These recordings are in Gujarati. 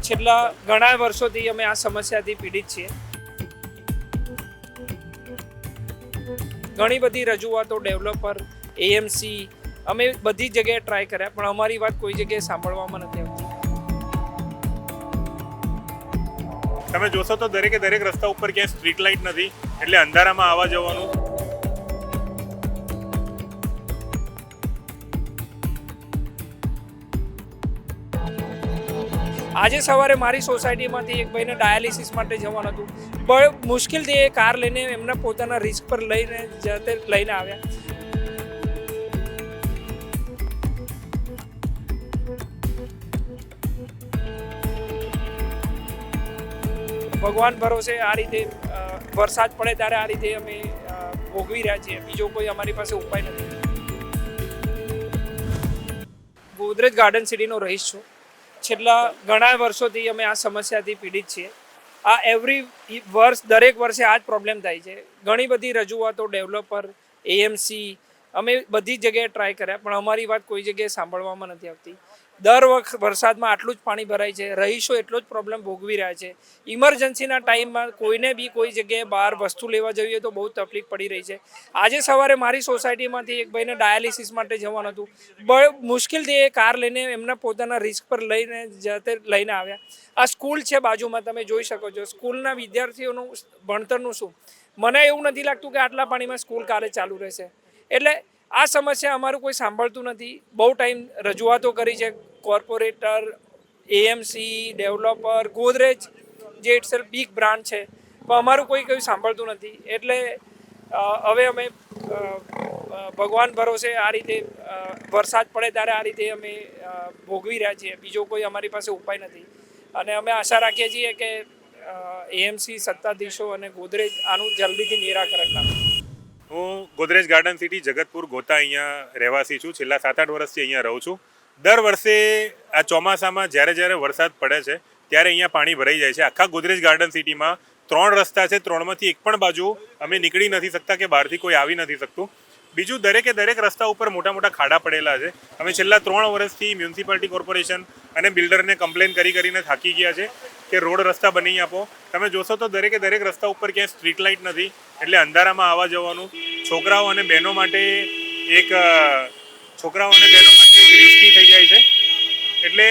છેલ્લા ઘણા વર્ષોથી અમે આ સમસ્યાથી પીડિત છીએ. ઘણી બધી રજૂઆતો ડેવલપર, એએમસી, અમે બધી જગ્યાએ ટ્રાય કર્યા, પણ અમારી વાત કોઈ જગ્યાએ સાંભળવામાં નથી આવતી. તમે જોશો તો દરેકે દરેક રસ્તા ઉપર ક્યાંય સ્ટ્રીટ લાઇટ નથી, એટલે અંધારામાં આવવા જવાનું. આજે સવારે મારી સોસાયટીમાંથી એક ભાઈને ડાયાલિસિસ માટે જવાનું હતું, પણ મુશ્કેલથી એ કાર લઈને એમના પોતાના રિસ્ક પર લઈને આવ્યા. ભગવાન ભરોસે આ રીતે વરસાદ પડે ત્યારે આ રીતે અમે ભોગવી રહ્યા છીએ. બીજો કોઈ અમારી પાસે ઉપાય નથી. ગોદરેજ ગાર્ડન સિટીનો રહીશ છું. છેલ્લા ઘણા વર્ષોથી અમે આ સમસ્યાથી પીડિત છીએ. આ એવરી વર્ષ દરેક વર્ષે આ જ પ્રોબ્લેમ થાય છે. ઘણી બધી રજૂઆતો ડેવલપર, એએમસી, અમે બધી જગ્યાએ ટ્રાય કર્યા, પણ અમારી વાત કોઈ જગ્યાએ સાંભળવામાં નથી આવતી. દર વખત વરસાદમાં આટલું જ પાણી ભરાય છે. રહીશો એટલો જ પ્રોબ્લેમ ભોગવી રહ્યા છે. ઇમરજન્સીના ટાઈમમાં કોઈને બી કોઈ જગ્યાએ બહાર વસ્તુ લેવા જઈએ તો બહુ તકલીફ પડી રહી છે. આજે સવારે મારી સોસાયટીમાંથી એક ભાઈને ડાયાલિસિસ માટે જવાનું હતું, પણ મુશ્કેલથી એ કાર લઈને એમના પોતાના રિસ્ક પર લઈને આવ્યા. આ સ્કૂલ છે બાજુમાં, તમે જોઈ શકો છો. સ્કૂલના વિદ્યાર્થીઓનું ભણતરનું શું? મને એવું નથી લાગતું કે આટલા પાણીમાં સ્કૂલ કાલે ચાલુ રહેશે. એટલે આ સમસ્યા અમારું કોઈ સાંભળતું નથી. બહુ ટાઈમ રજૂઆતો કરી છે. કોર્પોરેટર, એએમસી, ડેવલપર, ગોદરેજ જે ઇટસેલ્ફ બિગ બ્રાન્ડ છે, પણ અમારું કોઈ સાંભળતું નથી. એટલે હવે અમે ભગવાન ભરોસે આ રીતે વરસાદ પડે ત્યારે આ રીતે અમે ભોગવી રહ્યા છીએ. બીજો કોઈ અમારી પાસે ઉપાય નથી. અને અમે આશા રાખીએ છીએ કે એએમસી, સત્તાધીશો અને ગોદરેજ આનું જલ્દીથી નિરાકરણ લાવે. હું ગોદરેજ ગાર્ડન સિટી જગતપુર ગોતા અહીંયા રહેવાસી છું. છેલ્લા 7-8 વર્ષથી અહીંયા રહું છું. દર વર્ષે આ ચોમાસામાં જ્યારે વરસાદ પડે છે ત્યારે અહીંયા પાણી ભરાઈ જાય છે. આખા ગોદરેજ ગાર્ડન સિટીમાં 3 રસ્તા છે, 3માંથી એક પણ બાજુ અમે નીકળી નથી શકતા કે બહારથી કોઈ આવી નથી શકતું. બીજું, દરેકે દરેક રસ્તા ઉપર મોટા મોટા ખાડા પડેલા છે. અમે છેલ્લા 3 વર્ષથી મ્યુનિસિપાલિટી કોર્પોરેશન અને બિલ્ડરને કમ્પ્લેન કરીને થાકી ગયા છે કે રોડ રસ્તા બની આપો. તમે જોશો તો દરેકે દરેક રસ્તા ઉપર ક્યાંય સ્ટ્રીટ લાઇટ નથી, એટલે અંધારામાં આવવા જવાનું છોકરાઓ અને બહેનો માટે એક રિસ્કી થઈ જાય છે. એટલે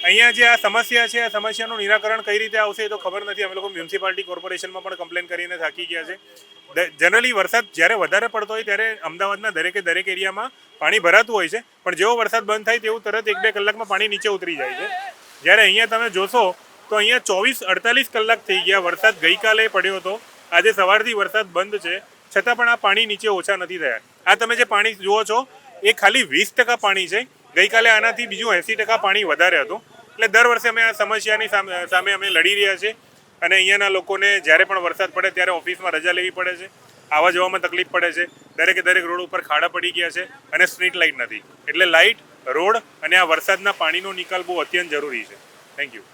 અહીંયા જે આ સમસ્યા છે, આ સમસ્યાનું નિરાકરણ કઈ રીતે આવશે એ તો ખબર નથી. અમે લોકો મ્યુનિસિપાલિટી કોર્પોરેશનમાં પણ કમ્પ્લેન કરીને થાકી ગયા છે. જનરલી વરસાદ જ્યારે વધારે પડતો હોય ત્યારે અમદાવાદના દરેકે દરેક એરિયામાં પાણી ભરાતું હોય છે, પણ જેવો વરસાદ બંધ થાય તેવું તરત 1-2 કલાકમાં પાણી નીચે ઉતરી જાય છે. જ્યારે અહીંયા તમે જોશો તો અહીંયા 24-48 કલાક થઈ ગયા. વરસાદ ગઈકાલે પડ્યો હતો, આજે સવારથી વરસાદ બંધ છે, છતાં પણ આ પાણી નીચે ઓછા નથી થયા. આ તમે જે પાણી જુઓ છો એ ખાલી 20% પાણી છે. ગઈકાલે આનાથી બીજું 80% પાણી વધારે હતું. એટલે દર વર્ષે અમે આ સમસ્યાની સામે અમે લડી રહ્યા છીએ. અને અહીંયાના લોકોને જ્યારે પણ વરસાદ પડે ત્યારે ઓફિસમાં રજા લેવી પડે છે, આવવા જવામાં તકલીફ પડે છે. દરેકે દરેક રોડ ઉપર ખાડા પડી ગયા છે અને સ્ટ્રીટ લાઇટ નથી. એટલે લાઇટ, રોડ અને આ વરસાદના પાણીનો નિકાલ બહુ અત્યંત જરૂરી છે. Thank you.